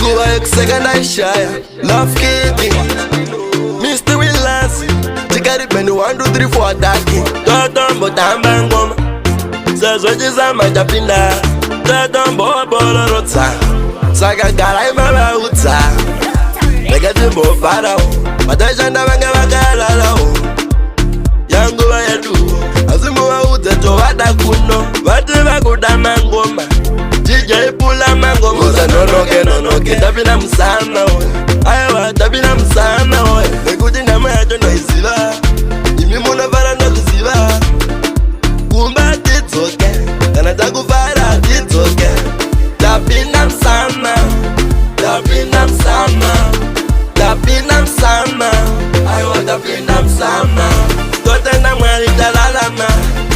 Yanguba second I shy. Love Kitty, Mr. Willas. Chikari penny 1, 2, 3, 4 attacking. Don't but I'm bang woman. Says what is a majapinda. Don't bother rota. Saga garai mama uta. Negative more fara. But I shall never get a Yanguba yadu. Azimua uta to wadakuno. Whatever good a mangoma. DJ pula mango musa no ke tabina msana we aiwa tabina msana we nekuti ndama yacho noiziva imi munovara nokuziva kumba tidzoke kana takuvara tidzoke tapinda msana tapinda msana tapinda msana aiwa tapinda msana totenda mwari talalama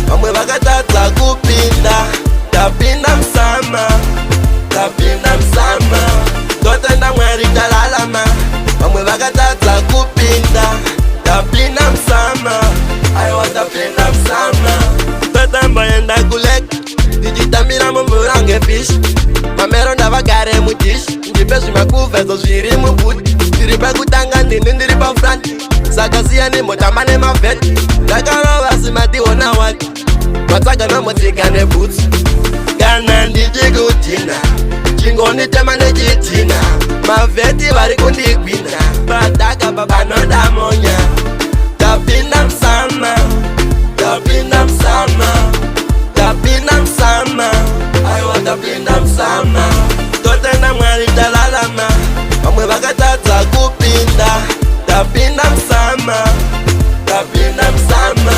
vamwe vakatadza kupinda tapinda msama tapinda msama totenda mwari talalama vamwe vakatadza kupinda tapinda msama aiwa tapinda msama totamboenda kuleka tichitambira mumvurange fishi mamero ndavagare mutishi ndipe zvimakuvhezo zviri mubuti tiri pekutanga ndini ndiri pafront saka siyani motamba nemavheti ndakarova simationa wati matsaga nomotsika nebhutsi kana ndichikutina chingonditema nechitina mavheti vari kundigwina vadhaka babanodamonya tapinda msama tapinda msama tapinda msama aiwa tapinda msama totenda mwari talalama vamwe vakatadza kupinda tapinda msama tapinda msama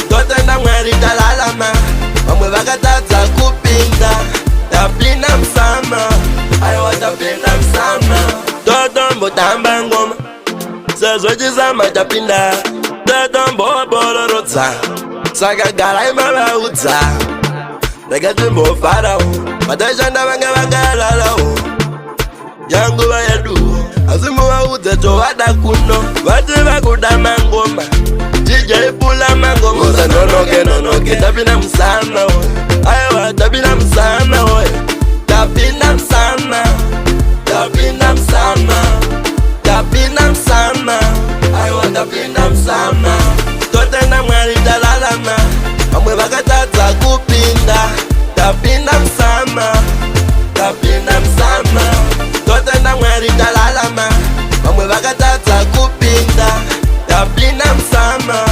totenda mwari talalama vamwe vakatadza kupinda tapinda msama aiwa tapinda msama totombotamba ngoma sezvochisama tapinda totombobororotsa saka garai mavaudza ndakatimbofarawo vatashanda vange vakalalawo yanguva yedu asi muvaudze tovada kuno vati vakuda mangoma DJ pula mangoma musa nonoke tapinda msana we aiwa tapinda msana we tapinda msana tapinda msana tapinda msana aiwa tapinda msana totenda mwari talalama vamwe vakatadza kupinda tapinda msama tapinda msama totenda mwari talalama vamwe vakatadza kupinda tapinda msama